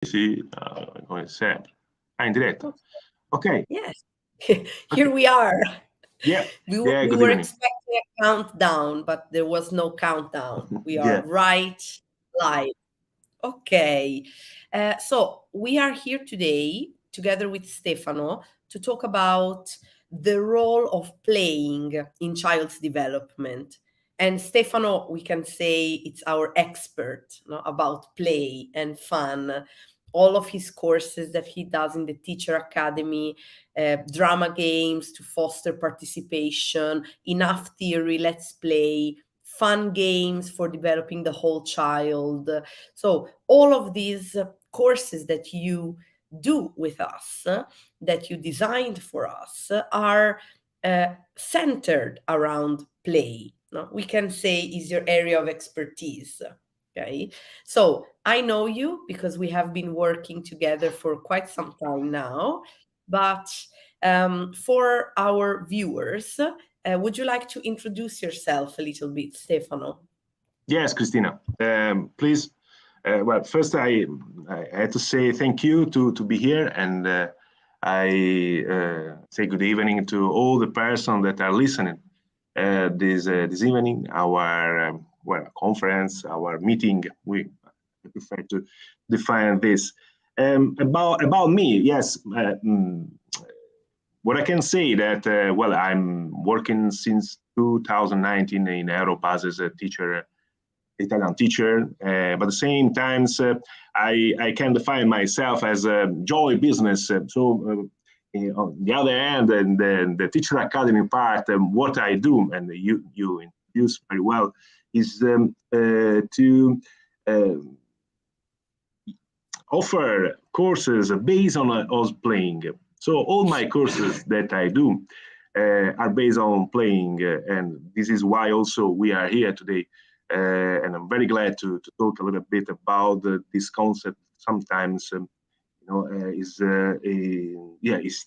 Sì, come sempre. Ah, in diretta. Ok. Yes, here Okay. we are. Yeah. Yeah, We good were evening. expecting a countdown, but there was no countdown. We are Yeah. right live. Okay. So we are here today together with Stefano to talk about the role of playing in child's development. And Stefano, we can say it's our expert, no, about play and fun. All of his courses that he does in the Teacher Academy, drama games to foster participation, enough theory, let's play, fun games for developing the whole child. So all of these courses that you do with us, that you designed for us, are centered around play. No? We can say is your area of expertise. Okay, so I know you because we have been working together for quite some time now. But for our viewers, would you like to introduce yourself a little bit, Stefano? Yes, Christina. Please. Well, first I had to say thank you to be here, and I say good evening to all the person that are listening this evening. Our conference, our meeting. We prefer to define this. About me, yes. What I can say that well, I'm working since 2019 in Europass as a teacher, Italian teacher. But at the same times, I can define myself as a joy business. On the other hand, and the teacher academy part, what I do, and you introduce very well, is to uh, offer courses based on us playing. So all my courses that I do are based on playing, and this is why also we are here today. And I'm very glad to talk a little bit about this concept. Sometimes, is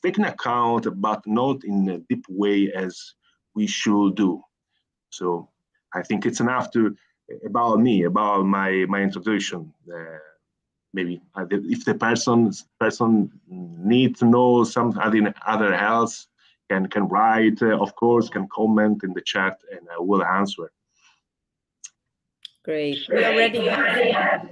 taken account, but not in a deep way as we should do. So I think it's enough to about me, about my introduction. Maybe if the person needs to know something other else, can write, of course, can comment in the chat, and I will answer. Great. We already have.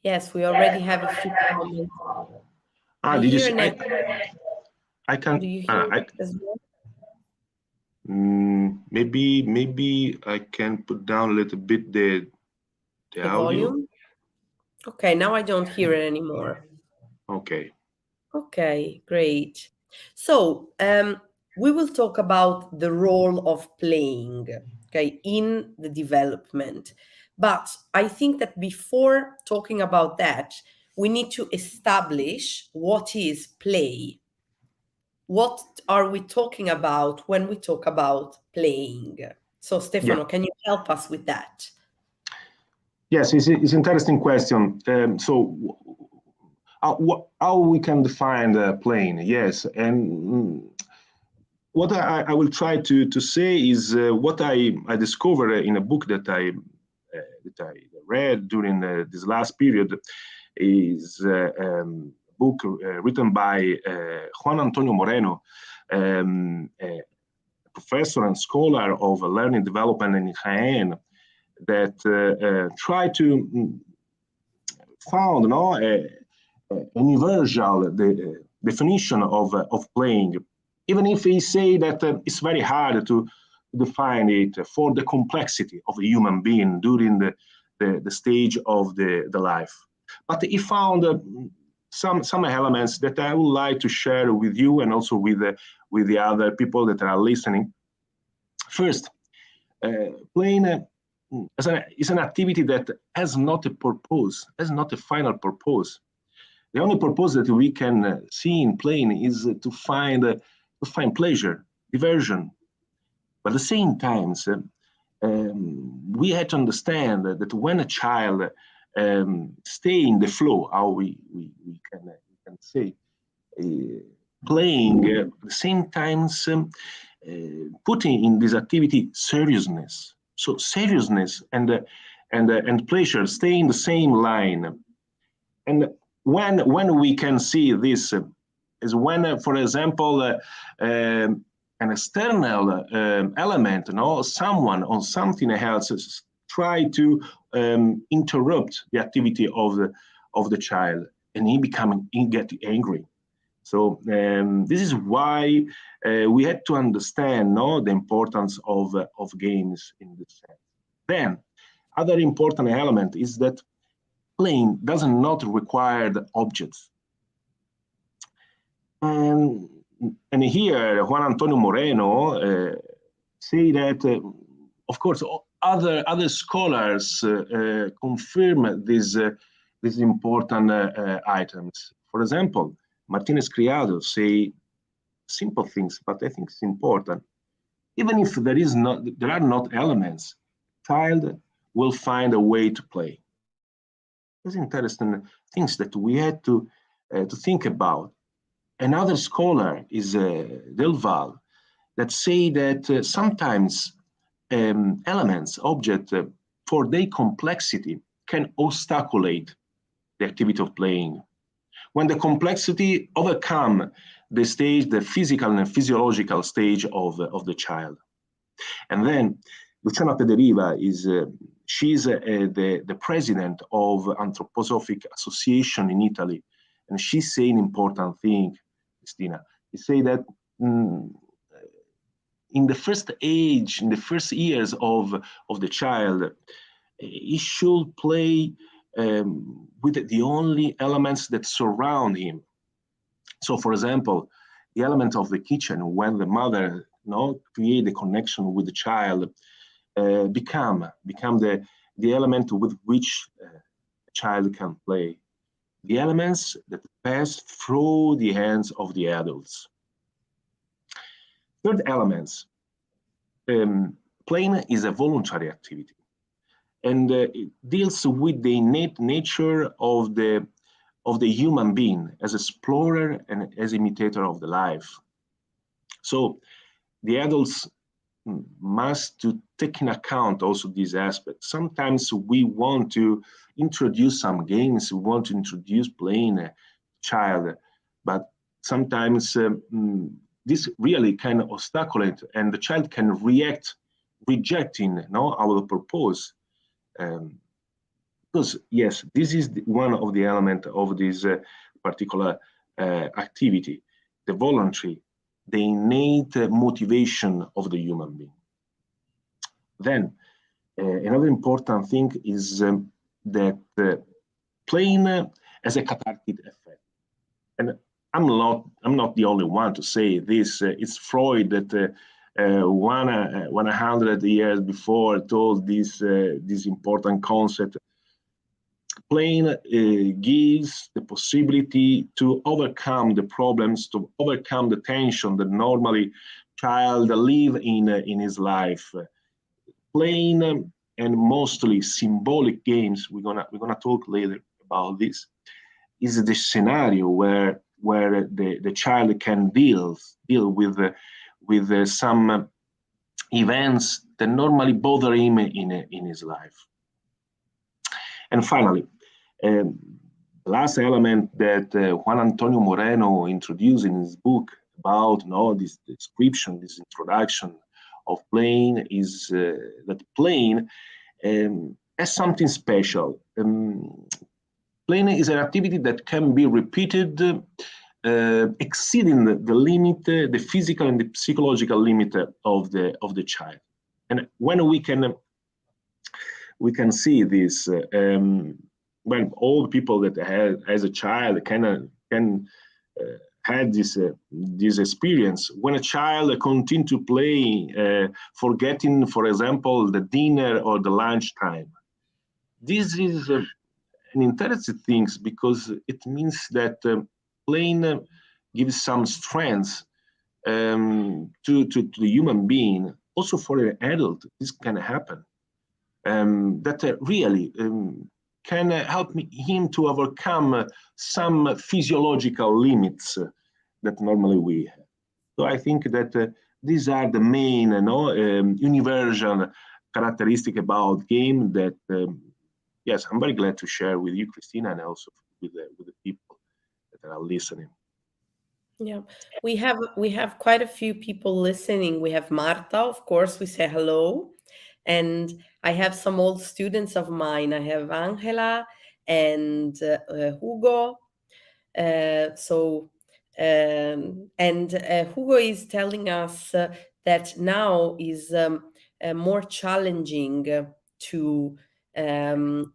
Yes, we already have a few comments. I Did you hear see? an echo. I Do can. you hear it as well? Maybe I can put down a little bit the The audio. volume? Okay, now I don't hear it anymore. Okay. Okay, great. So, we will talk about the role of playing, okay, in the development. But I think that before talking about that, we need to establish what is play. What are we talking about when we talk about playing? So, Yeah. Stefano, can you help us with that? Yes, it's an interesting question. How we can define the plane? Yes, and what I will try to say is what I discovered in a book that I read during this last period is a book written by Juan Antonio Moreno, a professor and scholar of learning development in Jaén, that try to found a universal definition of playing, even if we say that it's very hard to define it for the complexity of a human being during the stage of the life. But he found some elements that I would like to share with you and also with the other people that are listening. First, playing is an activity that has not a purpose, has not a final purpose. The only purpose that we can see in playing is to find pleasure, diversion. But at the same time, we have to understand that when a child stay in the flow, how we can say, playing at the same time, putting in this activity seriousness. So seriousness and pleasure stay in the same line. And when we can see this is when, for example, an external element, someone or something else try to interrupt the activity of the child, and he get angry. So this is why we had to understand the importance of games in this sense. Then, other important element is that playing does not require the objects. And here, Juan Antonio Moreno say that, of course, other scholars confirm these important items. For example, Martinez Criado say simple things, but I think it's important. Even if there are not elements, child will find a way to play. These interesting things that we had to think about. Another scholar is Delval, that say that sometimes elements, objects, for their complexity, can obstaculate the activity of playing. When the complexity overcome the physical and physiological stage of the child. And then Luciana Pederiva she's the president of Anthroposophic Association in Italy, and she's saying important thing, Cristina. She say that in the first years of the child, he should play with the only elements that surround him. So, for example, the element of the kitchen, when the mother create a connection with the child, become the element with which a child can play. The elements that pass through the hands of the adults. Third elements, playing is a voluntary activity, and it deals with the innate nature of the human being as explorer and as imitator of the life. So the adults must to take in account also these aspects. Sometimes we want to introduce some games, we want to introduce playing a child, but sometimes this really can obstaculate, and the child can react rejecting our purpose. Because yes, this is one of the elements of this particular activity, the voluntary, the innate motivation of the human being. Then another important thing is that playing has a cathartic effect. And I'm not the only one to say this. It's Freud that 100 years before told this important concept. Playing gives the possibility to overcome the problems, to overcome the tension that normally child live in his life. Playing and mostly symbolic games, we're gonna talk later about this, is the scenario where the child can deal with some events that normally bother him in his life. And finally, the last element that Juan Antonio Moreno introduced in his book about this description, this introduction of playing is that playing has something special. Playing is an activity that can be repeated, exceeding the limit, the physical and the psychological limit of the child. And when we can see this, when all people that had as a child can had this experience, when a child continue to play, forgetting, for example, the dinner or the lunch time. This is an interesting thing because it means that playing gives some strength to the human being. Also for an adult, this can happen. That really can help him to overcome some physiological limits that normally we have. So I think that these are the main, universal characteristic about game that, yes, I'm very glad to share with you, Christina, and also with the people that are listening. Yeah, we have quite a few people listening. We have Marta, of course, we say hello. And I have some old students of mine. I have Angela and Hugo. So and Hugo is telling us that now is more challenging to um,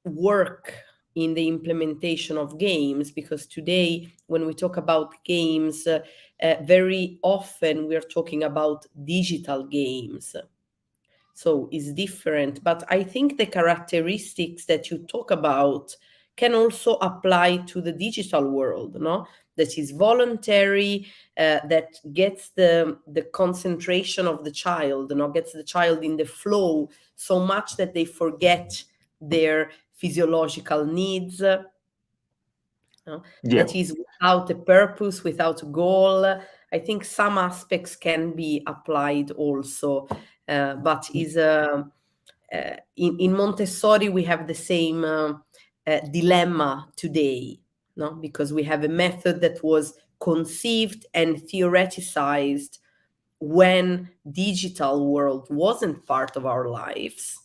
work in the implementation of games, because today when we talk about games, very often we are talking about digital games, so it's different. But I think the characteristics that you talk about can also apply to the digital world, no? That is voluntary, that gets the concentration of the child, no? Gets the child in the flow so much that they forget their physiological needs, no? Yeah. That is without a purpose, without a goal. I think some aspects can be applied also, but is in Montessori we have the same dilemma today, no? Because we have a method that was conceived and theoreticized when digital world wasn't part of our lives,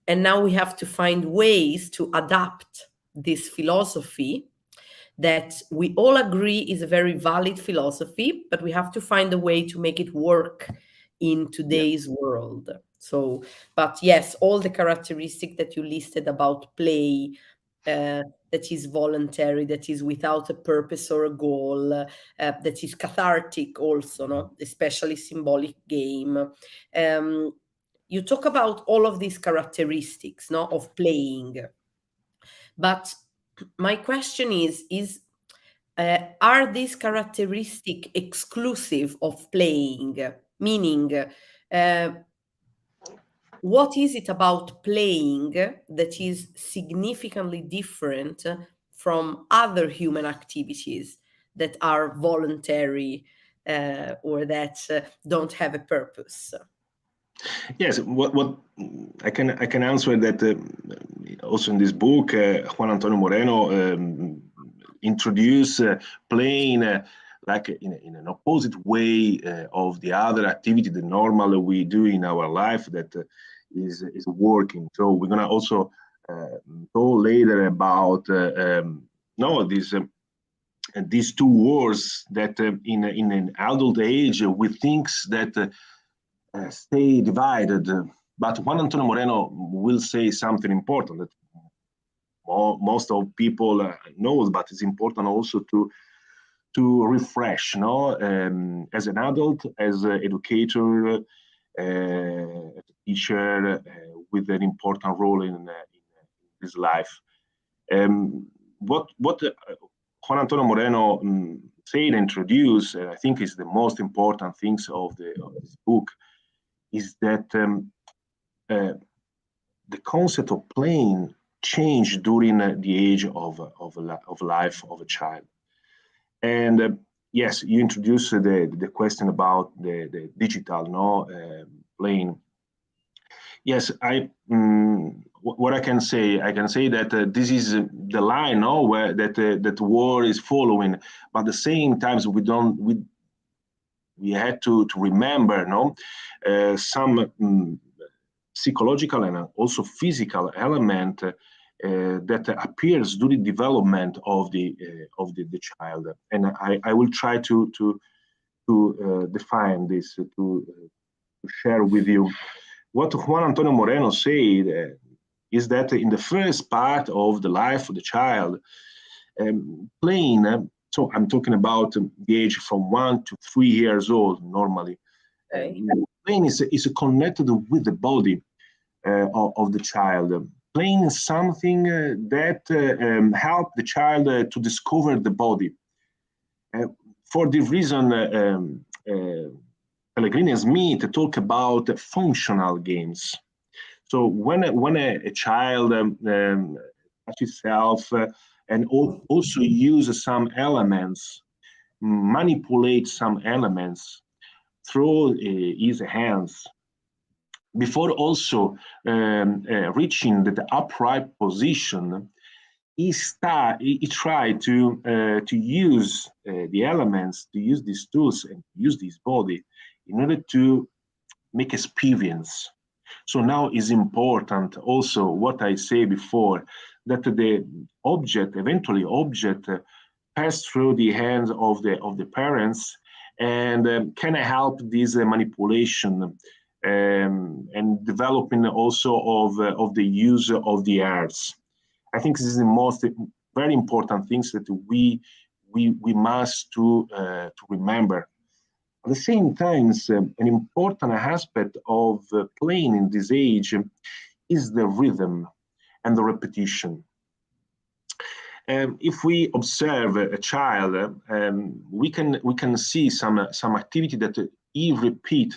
and now we have to find ways to adapt this philosophy that we all agree is a very valid philosophy, but we have to find a way to make it work in today's world. So, but yes, all the characteristic that you listed about play, that is voluntary, that is without a purpose or a goal, that is cathartic also, no? Especially symbolic game. You talk about all of these characteristics, no, of playing, but my question is are these characteristics exclusive of playing? Meaning, what is it about playing that is significantly different from other human activities that are voluntary or that don't have a purpose? Yes, what I can answer that also in this book, Juan Antonio Moreno introduced playing like in an opposite way of the other activity, the normal we do in our life that is working. So we're gonna also talk later about no these two words that in an adult age we thinks that stay divided. But Juan Antonio Moreno will say something important that most of people knows, but it's important also to refresh, no? As an adult, as an educator, as a teacher, with an important role in his life. What Juan Antonio Moreno said and introduced, I think is the most important things of this book, is that the concept of playing changed during the age of life of a child. And yes, you introduced the question about the digital, no, playing. Yes, what I can say that this is the line, no, where that war is following. But at the same time, we had to remember, no, some psychological and also physical element that appears during development of the child, and I will try to define this to share with you. What Juan Antonio Moreno said is that in the first part of the life of the child, playing. So I'm talking about the age from 1 to 3 years old normally. Okay. Playing is connected with the body of the child. Playing is something that helps the child to discover the body. For this reason, Pellegrini and Smith talk about functional games. So when a child touches itself and also use some elements, manipulate some elements through his hands. Before also reaching the upright position, he tried to use the elements, to use these tools and use this body in order to make experience. So now is important also what I say before, that the object, eventually object, pass through the hands of the parents and can help this manipulation and developing also of the use of the arts. I think this is the most very important things that we must to remember. At the same time, an important aspect of playing in this age is the rhythm and the repetition. If we observe a child, we can see some activity that he repeat,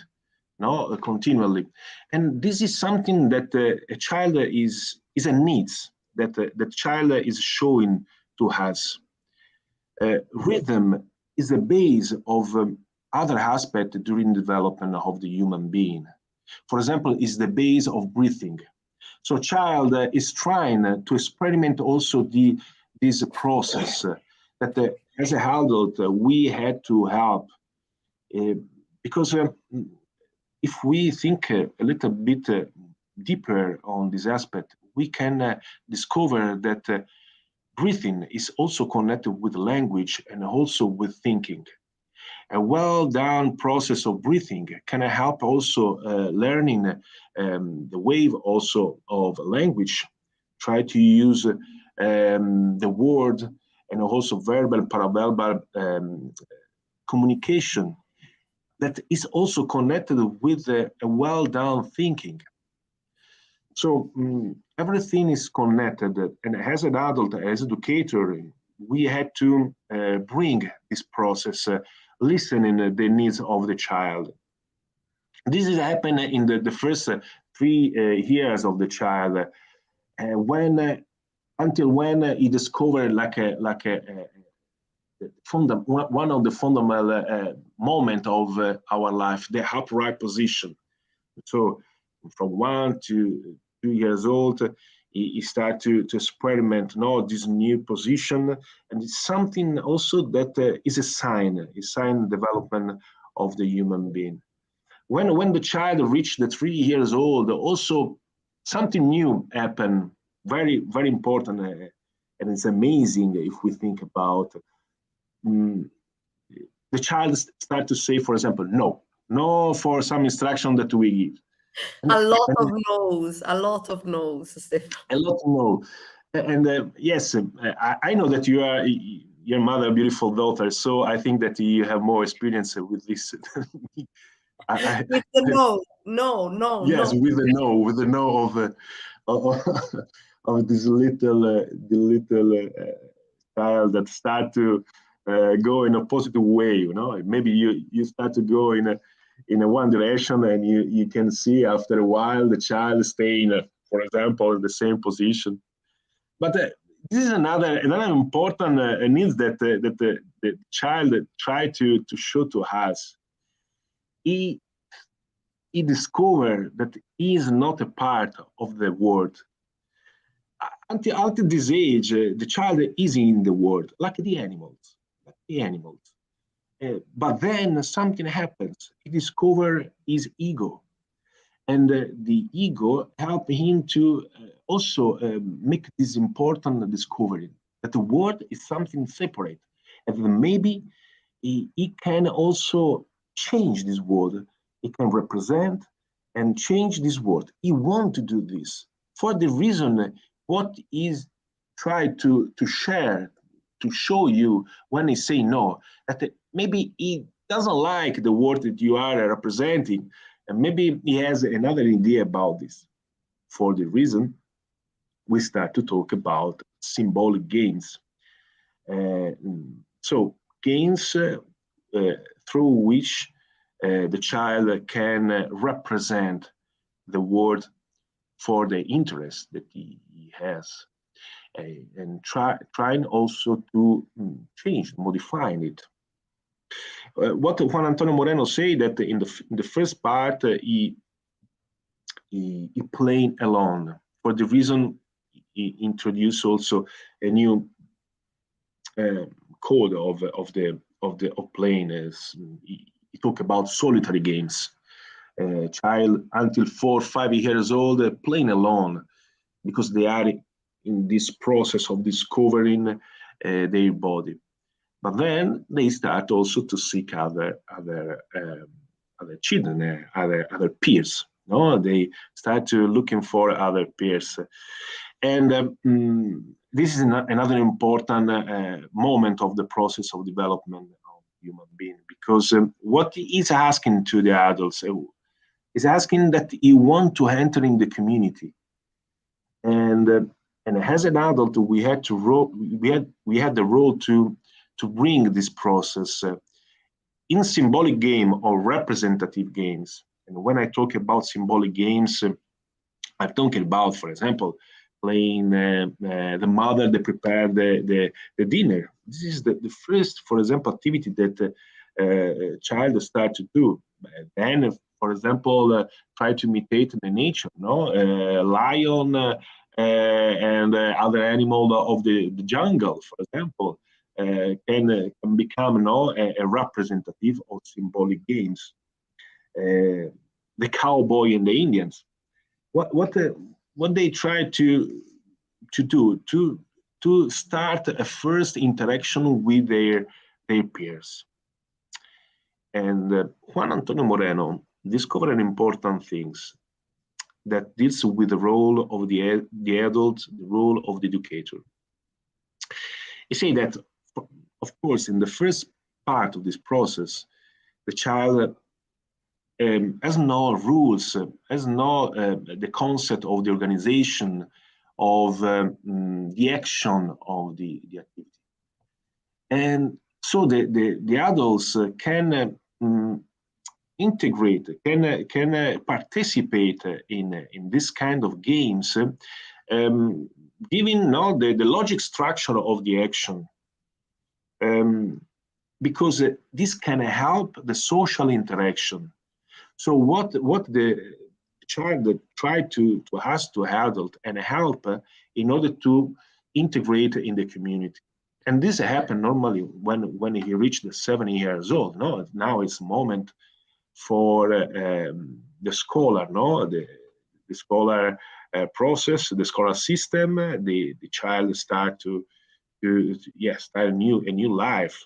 no, continually, and this is something that a child is a needs that the child is showing to us. Rhythm is the base of other aspects during development of the human being. For example, is the base of breathing. So child is trying to experiment also this process that as an adult we had to help because if we think a little bit deeper on this aspect, we can discover that breathing is also connected with language and also with thinking. A well-done process of breathing can help also learning the wave also of language. Try to use the word and also verbal and paraverbal communication that is also connected with a well-done thinking. So everything is connected, and as an adult, as educator, we had to bring this process, listening to the needs of the child. This is happening in the first 3 years of the child, when until when he discovered one of the fundamental moment of our life, the upright position. So from 1 to 2 years old, he started to experiment this new position, and it's something also that is a sign development of the human being. When the child reached the 3 years old, also something new happened, very, very important, and it's amazing if we think about the child start to say, for example, no for some instruction that we give. A lot of no's, Stefano. A lot of no. And yes, I know that you are your mother, a beautiful daughter, so I think that you have more experience with this. With the no. Yes, no. with the no of this little child that start to go in a positive way. You know, maybe you start to go in a one direction, and you can see after a while the child staying, for example, in the same position. But this is another important needs that the child try to show to us. He discovered that he is not a part of the world. Until this age, the child is in the world, like the animals. But then something happens. He discovers his ego. And the ego helped him to also make this important discovery, that the world is something separate. And maybe he can also change this world. He can represent and change this world. He wants to do this for the reason what is tried to share, to show you when he say no, that maybe he doesn't like the word that you are representing, and maybe he has another idea about this. For the reason, we start to talk about symbolic games. So games through which the child can represent the word for the interest that he has, and trying also to change, modifying it. what Juan Antonio Moreno say that in the first part he playing alone for the reason he introduced also a new code of playing. He talk about solitary games. Child until 4 or 5 years old playing alone because they are in this process of discovering their body. But then they start also to seek other children, other peers. No, they start to looking for other peers, and this is another important moment of the process of development of human being, because what he's asking to the adults is asking that you want to enter in the community, and as an adult we had the role to bring this process in symbolic game or representative games. And when I talk about symbolic games, I'm talking about, for example, playing the mother that prepared the dinner. This is the first, for example, activity that a child start to do. Then, for example, try to imitate the nature, no? Lion and other animal of the jungle, for example. Can become a representative of symbolic games. The cowboy and the Indians. What they try to do to start a first interaction with their peers. And Juan Antonio Moreno discovered an important things that deals with the role of the adult, the role of the educator. He say that, of course, in the first part of this process, the child has no rules, has no the concept of the organization, of the action of the activity. And so the adults can integrate, can participate in this kind of games, giving the logic structure of the action. Because this can help the social interaction. So what the child tried to ask to adult and help in order to integrate in the community. And this happened normally when he reached the 7 years old. No, now it's a moment for the scholar, no, the scholar process, the scholar system. The child start to start a new life,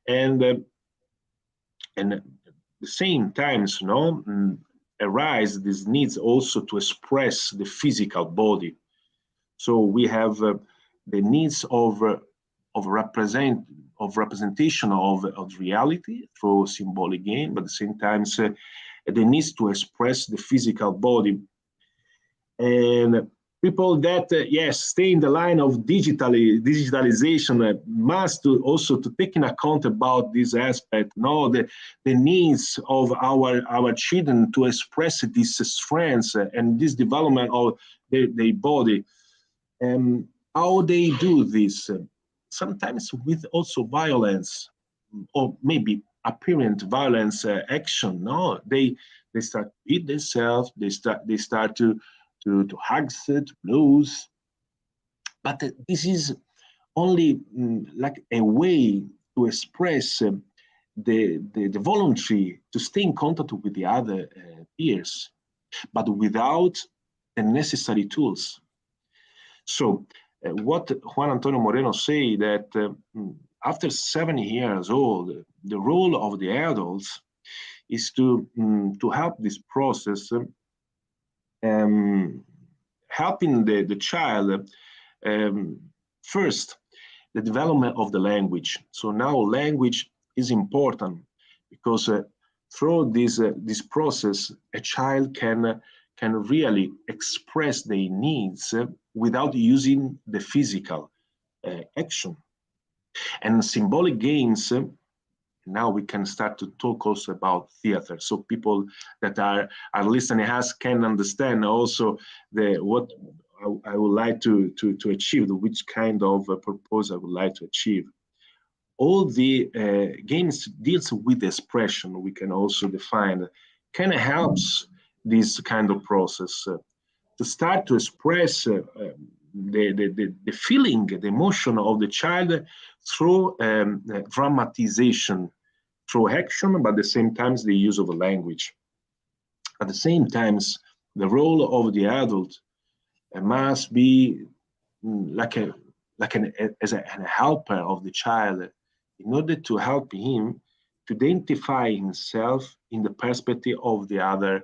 and the same times, arise these needs also to express the physical body. So we have the needs of representation of reality through symbolic game, but at the same time the needs to express the physical body. And people that stay in the line of digitalization must also to take in account about this aspect, the needs of our children to express these strengths and this development of their body. And how they do this, sometimes with also violence, or maybe apparent violence action. No, they start to hit themselves. They start to hug it, blues. But this is only like a way to express the voluntary to stay in contact with the other peers, but without the necessary tools. So what Juan Antonio Moreno say that after 7 years old, the role of the adults is to help this process, helping the child first the development of the language. So now language is important because through this process, a child can really express their needs without using the physical action. And symbolic games, now we can start to talk also about theater. So people that are listening us can understand also what I would like to achieve, which kind of purpose I would like to achieve. all the games deals with expression, we can also define, kind of helps this kind of process to start to express the feeling, the emotion of the child through dramatization, through action, but at the same time the use of language. At the same time, the role of the adult must be as a helper of the child, in order to help him to identify himself in the perspective of the other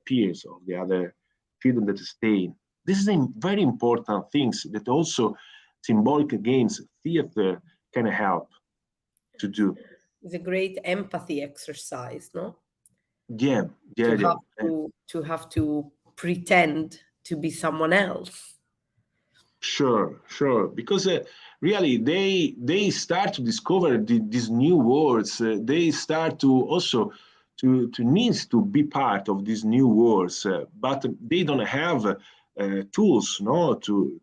peers, of the other children that stay. This is a very important things that also symbolic games, theater can help to do. It's a great empathy exercise, no? Yeah, yeah, To yeah. have to pretend to be someone else. Sure. Because really, they start to discover these new words. They start to also to need to be part of these new words, but they don't have tools, no, to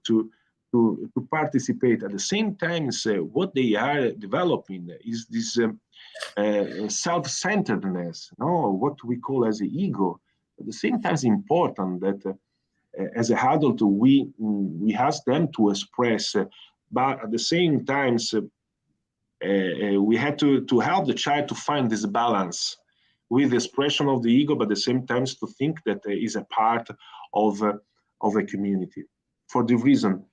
participate. At the same time, what they are developing is this self-centeredness, no, what we call as the ego. At the same time, it's important that as an adult we ask them to express, but at the same time we had to help the child to find this balance with the expression of the ego, but at the same time to think that is a part of a community. For the reason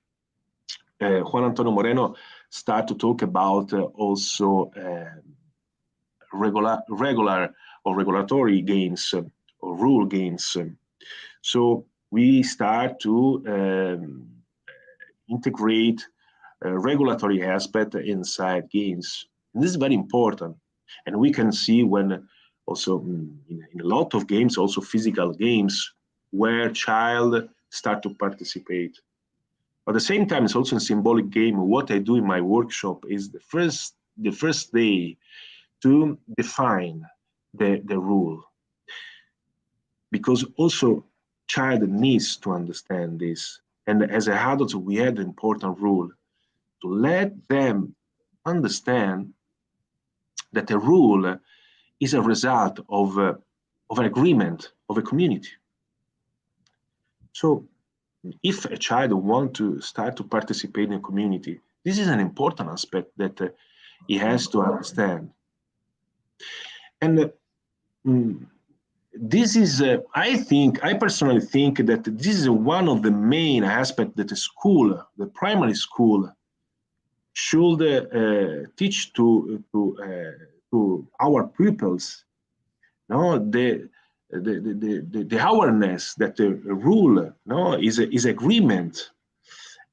Juan Antonio Moreno start to talk about also regular or regulatory games or rule games. So we start to integrate a regulatory aspect inside games. And this is very important. And we can see when also in a lot of games, also physical games, where child start to participate. At the same time, it's also a symbolic game. What I do in my workshop is the first day to define the rule. Because also child needs to understand this. And as adults, we had an important rule to let them understand that a rule is a result of an agreement of a community. So if a child wants to start to participate in a community, this is an important aspect that he has to understand. And this is, I personally think that this is one of the main aspects that the primary school, should teach to our pupils. No, the awareness that the rule, no, is agreement.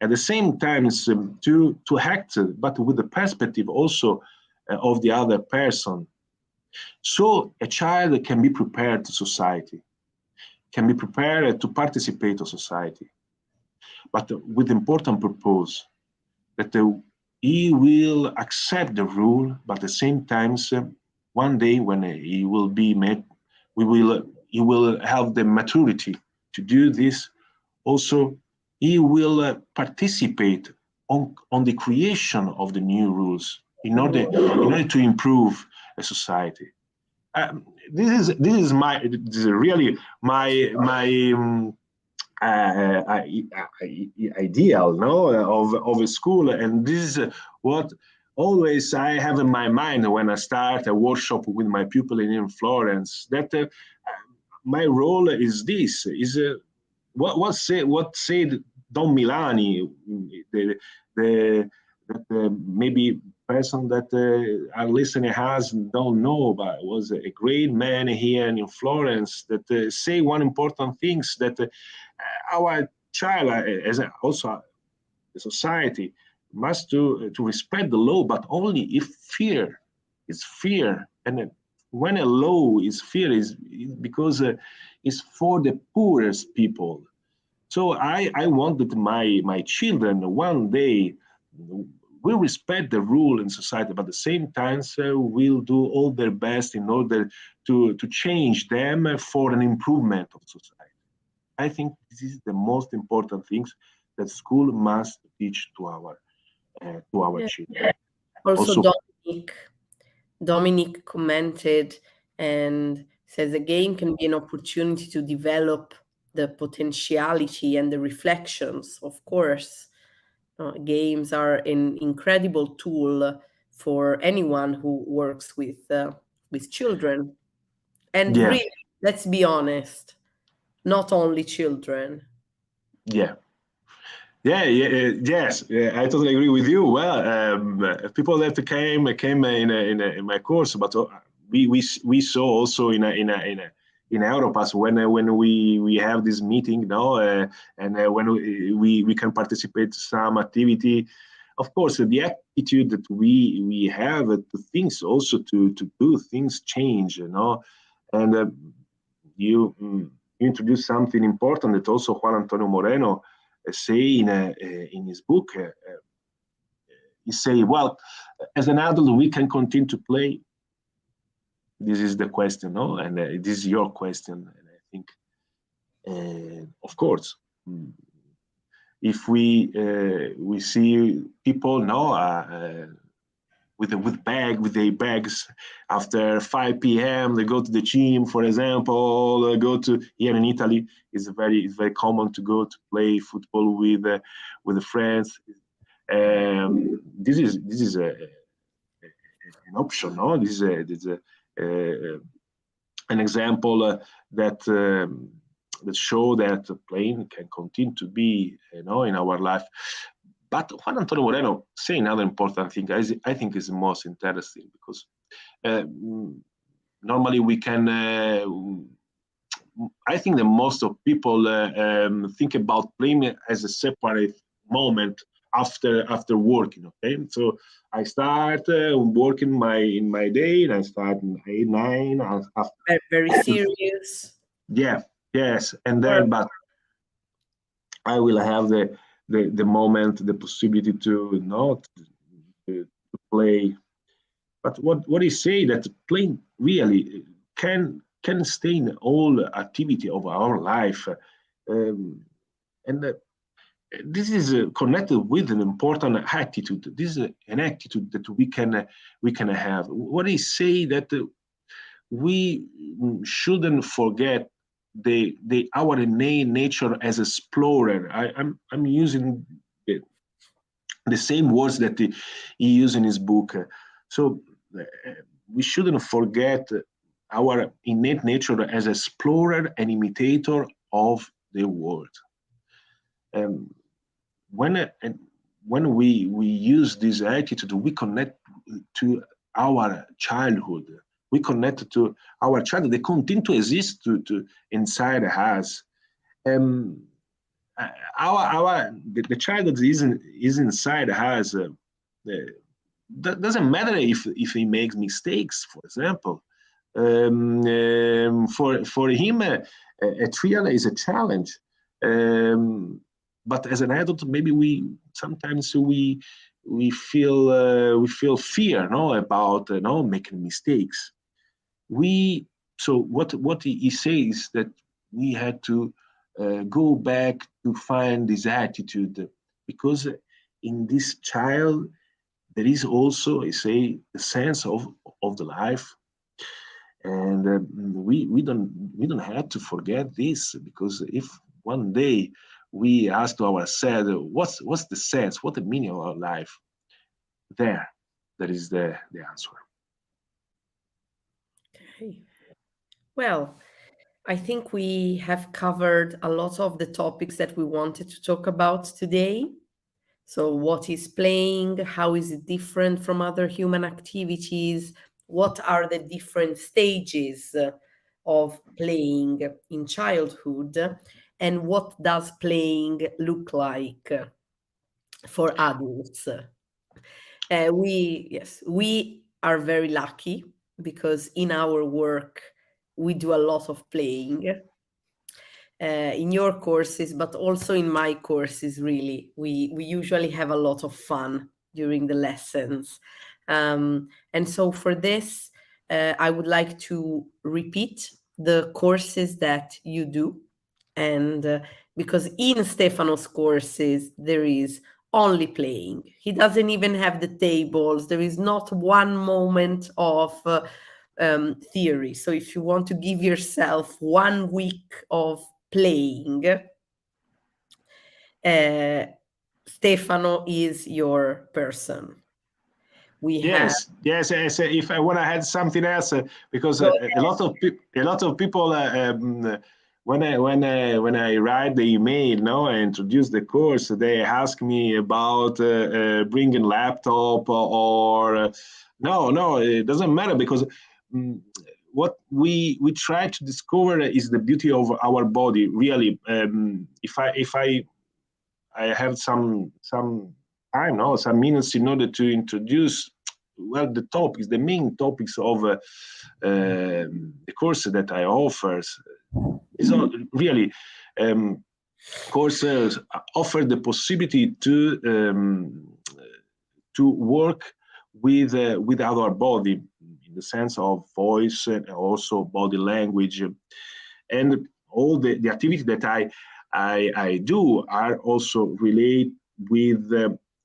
At the same time, to act, but with the perspective also of the other person. So a child can be prepared to society, can be prepared to participate in society, but with important purpose, that he will accept the rule, but at the same time, one day when he will be met, he will have the maturity to do this. Also, he will participate on the creation of the new rules in order to improve a society. This is really my ideal, no, of a school, and this is what always I have in my mind when I start a workshop with my pupil in Florence. That my role is this: is what said Don Milani, the maybe person that our listener has don't know, but was a great man here in Florence that say one important things that our child, as also the society, must to respect the law, but only if fear is fear. And when a law is fear, is because it's for the poorest people. So I want that my children one day will respect the rule in society, but at the same time will do all their best in order to change them for an improvement of society. I think this is the most important things that school must teach to our children. Also, Also, Dominic commented and says a game can be an opportunity to develop the potentiality and the reflections. Of course, games are an incredible tool for anyone who works with children. And yeah, really, let's be honest, not only children. yeah. Yeah, yeah, yes, yeah, I totally agree with you. Well, people that came in my course, but we saw also in Europass when we have this meeting now, and when we can participate some activity. Of course, the attitude that we have to things also to do things change, and you introduce something important that also Juan Antonio Moreno say in his book. He say, well, as an adult, we can continue to play. This is the question, no? And this is your question. And I think, of course, if we see people now with their bags after 5 p.m. they go to the gym, for example. They go to here in Italy. It's very common to go to play football with the friends. This is an option, no? This is an example that show that playing can continue to be, in our life. But Juan Antonio Moreno say another important thing. I think is the most interesting because normally we can. I think that most of people think about playing as a separate moment after working. Okay, so I start working in my day, and I start in 8, 9. Very, very serious. Yeah, yes, and then but I will have the moment, the possibility to not to play. But what is say that playing really can stay in all activity of our life, and this is connected with an important attitude. This is an attitude that we can have. What is say that we shouldn't forget our innate nature as explorer. I'm using the same words that he used in his book. So we shouldn't forget our innate nature as explorer and imitator of the world. When we use this attitude, we connect to our childhood. We connect to our child. They continue to exist to inside us. The child that is inside us. Doesn't matter if he makes mistakes. For example, for him, a trial is a challenge. But as an adult, maybe sometimes we feel fear, no, about making mistakes. So what he says that we had to go back to find this attitude, because in this child there is also, I say, the sense of the life, and we don't have to forget this, because if one day we ask ourselves what's the sense, what the meaning of our life, there is the answer. Okay. Well, I think we have covered a lot of the topics that we wanted to talk about today. So, what is playing? How is it different from other human activities? What are the different stages of playing in childhood? And what does playing look like for adults? We are very lucky because in our work we do a lot of playing. In your courses, but also in my courses, really, we usually have a lot of fun during the lessons. And so for this, I would like to repeat the courses that you do. And because in Stefano's courses, there is only playing. He doesn't even have the tables. There is not one moment of theory. So if you want to give yourself 1 week of playing, Stefano is your person. Yes. If I want to add something else, because Go a lot of people, when I write the email, no, I introduce the course, they ask me about bringing laptop or no, it doesn't matter, because what we try to discover is the beauty of our body. Really, if I have some time, no, some minutes in order to introduce, well, the topics, the main topics of the course that I offer. Is not really courses offer the possibility to work with our body, in the sense of voice and also body language, and all the activity that I do are also related with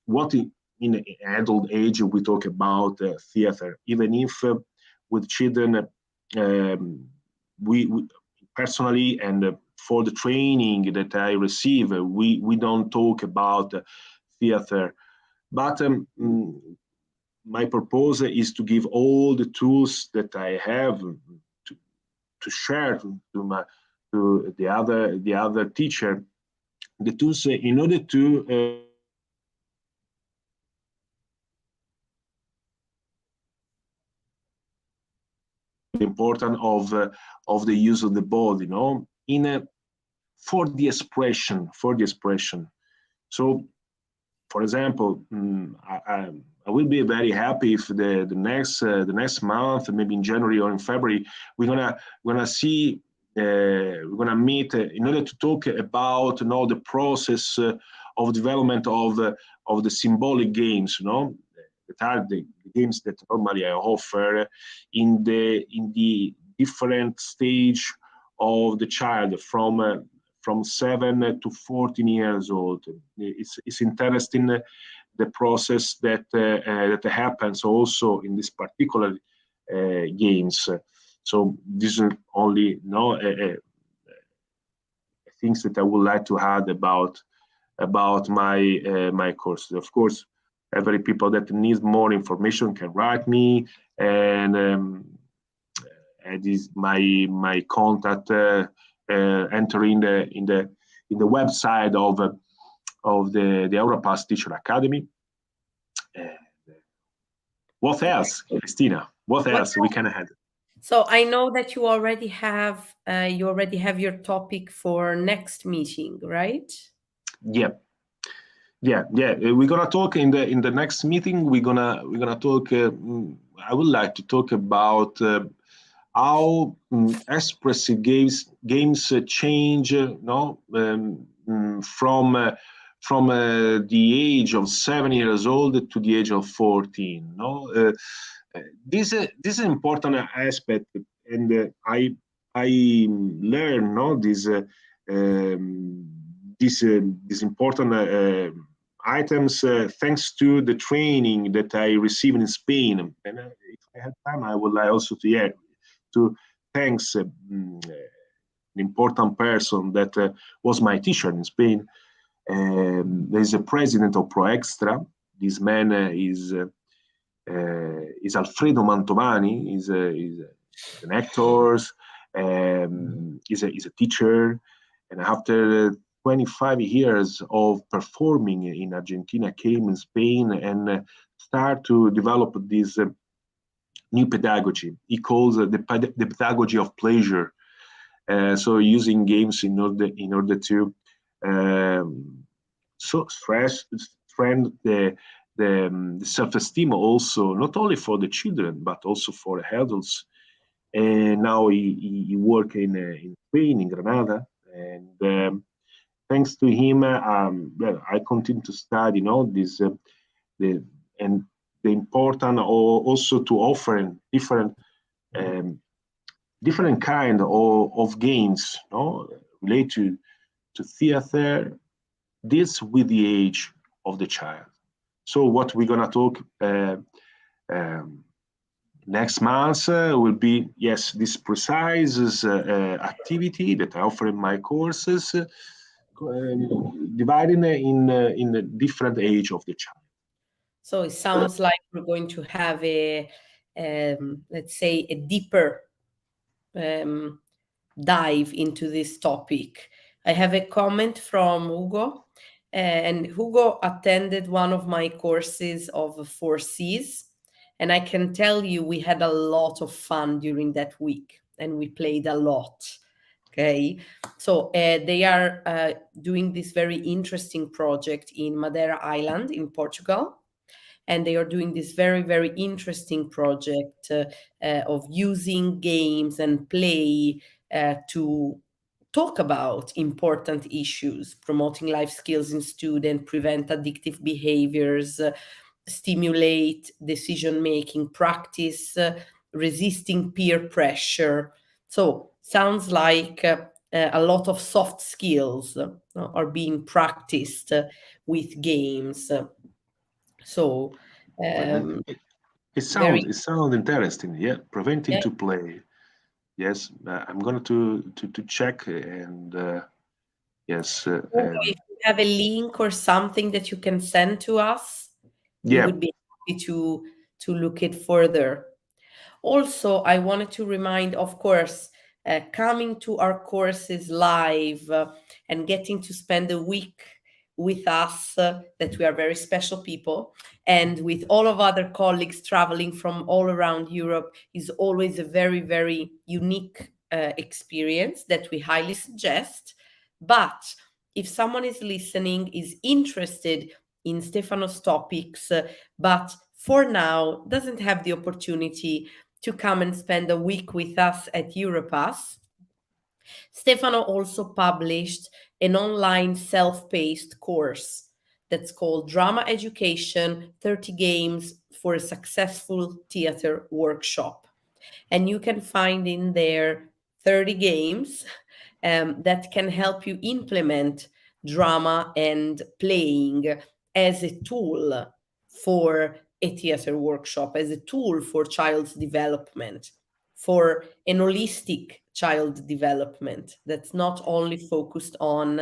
what in adult age we talk about theater, even if with children, we personally, and for the training that I receive, we don't talk about theater, but my purpose is to give all the tools that I have to share to the other teacher, the tools in order to the importance of the use of the body, you know, for the expression. So, for example, I will be very happy if the next month, maybe in January or in February, we're gonna see, we're gonna meet in order to talk about, you know, the process of development of the symbolic games, you know, that are the games that normally I offer in the different stage of the child, from 7 to 14 years old. It's interesting the process that happens also in this particular games. So these are only things that I would like to add about my course. Of course, every people that needs more information can write me, and is my contact enter in the website of the Europass Teacher Academy. What else, Cristina? What else we can add? So I know that you already have your topic for next meeting, right? Yeah. We're gonna talk in the next meeting. We're gonna talk. I would like to talk about how expressive games change. From the age of 7 years old to the age of 14. No, this is an important aspect, and I learn this important items thanks to the training that I received in Spain. And if I had time, I would like also to thanks an important person that was my teacher in Spain. There's a president of ProExtra. This man is Alfredo Mantovani. He's an actor. He's a teacher, and after 25 years of performing in Argentina, came in Spain and start to develop this new pedagogy. He calls it the pedagogy of pleasure. So using games in order to strengthen the self-esteem, also not only for the children but also for adults. And now he work in Spain, in Granada, and thanks to him, well, I continue to study, this and the important also to offer different kind of games, related to theater, deals with the age of the child. So what we're gonna talk next month will be, yes, this precise activity that I offer in my courses, dividing in the different age of the child. So it sounds like we're going to have a, let's say, a deeper dive into this topic. I have a comment from Hugo, and Hugo attended one of my courses of 4Cs, and I can tell you we had a lot of fun during that week, and we played a lot. Okay, so they are doing this very interesting project in Madeira Island in Portugal, and they are doing this very, very interesting project of using games and play to talk about important issues, promoting life skills in students, prevent addictive behaviors, stimulate decision making, practice resisting peer pressure. So sounds like a lot of soft skills are being practiced with games. So it sounds interesting. Yeah, preventing yeah. to play. Yes, I'm going to check and yes. If you have a link or something that you can send to us, we Yeah. would be happy to look it further. Also, I wanted to remind, of course, coming to our courses live and getting to spend a week with us, that we are very special people, and with all of other colleagues traveling from all around Europe is always a very, very unique experience that we highly suggest. But if someone is listening, is interested in Stefano's topics, but for now doesn't have the opportunity to come and spend a week with us at Europass, Stefano also published an online self-paced course that's called Drama Education 30 Games for a Successful Theater Workshop. And you can find in there 30 games that can help you implement drama and playing as a tool for a theater workshop, as a tool for child's development, for an holistic child development that's not only focused on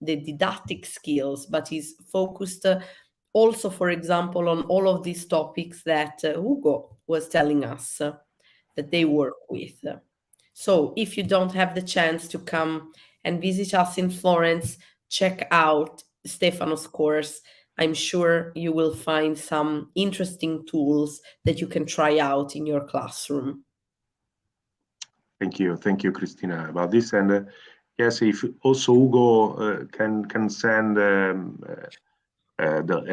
the didactic skills, but is focused also, for example, on all of these topics that Hugo was telling us that they work with. So if you don't have the chance to come and visit us in Florence, check out Stefano's course. I'm sure you will find some interesting tools that you can try out in your classroom. Thank you, Christina, about this. And yes, if also Hugo can send a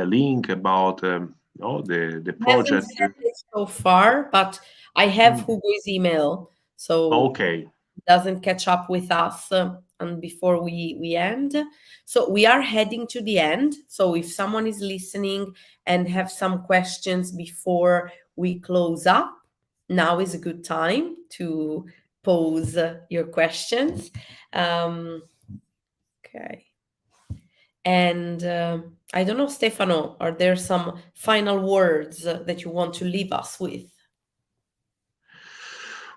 link about the project. Haven't sent it so far, but I have Hugo's email, so okay. Doesn't catch up with us and before we end. So we are heading to the end. So if someone is listening and have some questions before we close up, now is a good time to pose your questions. Okay. And I don't know, Stefano, are there some final words that you want to leave us with?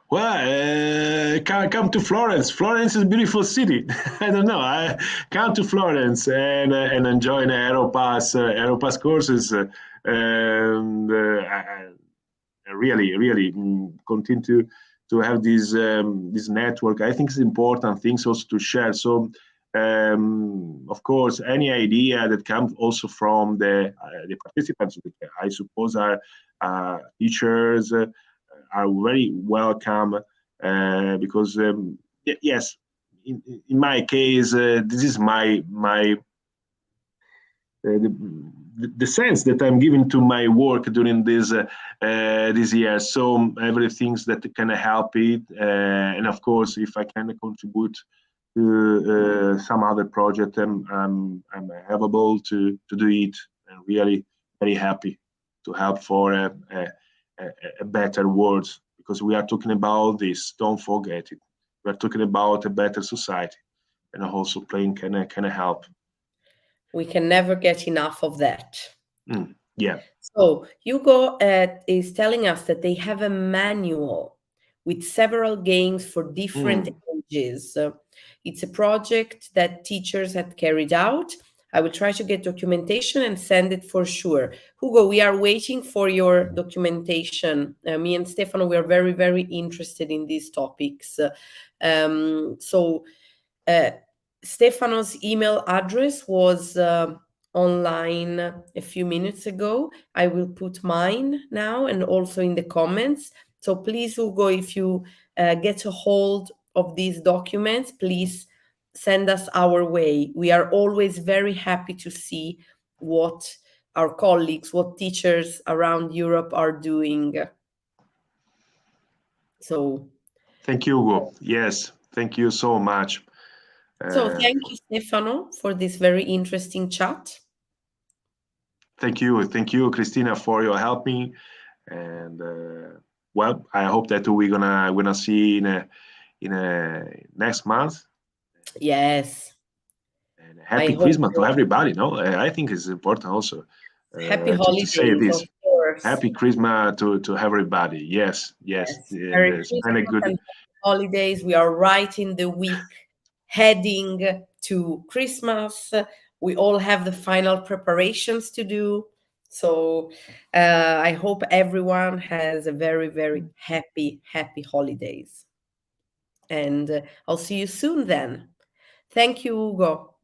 Well, come to Florence. Florence is a beautiful city. I don't know. I come to Florence and enjoy the Aeropass courses. I really continue to have this network. I think it's important things also to share. So, of course, any idea that comes also from the participants, I suppose, are teachers. Are very welcome because yes, in my case, this is my the sense that I'm giving to my work during this year. So everything that can help it, and of course, if I can contribute to some other project, I'm available to do it, and really very happy to help for a better world, because we are talking about this. Don't forget it. We are talking about a better society, and also playing can help. We can never get enough of that. Yeah. So Hugo is telling us that they have a manual with several games for different ages. It's a project that teachers had carried out. I will try to get documentation and send it for sure. Hugo, we are waiting for your documentation. Me and Stefano, we are very, very interested in these topics. Stefano's email address was online a few minutes ago. I will put mine now and also in the comments. So please, Hugo, if you get a hold of these documents, please send us our way. We are always very happy to see what our colleagues, what teachers around Europe are doing. So thank you, Hugo. Yes, thank you so much. So thank you, Stefano, for this very interesting chat. Thank you, Christina, for your helping. And well, I hope that we're gonna see in next month. Yes. And happy Christmas to everybody. No, I think it's important also. Happy holidays, to say this. of course. Happy Christmas to everybody. Yes. Merry Christmas and happy holidays. We are right in the week heading to Christmas. We all have the final preparations to do. So I hope everyone has a very, very happy holidays. And I'll see you soon then. Thank you, Hugo.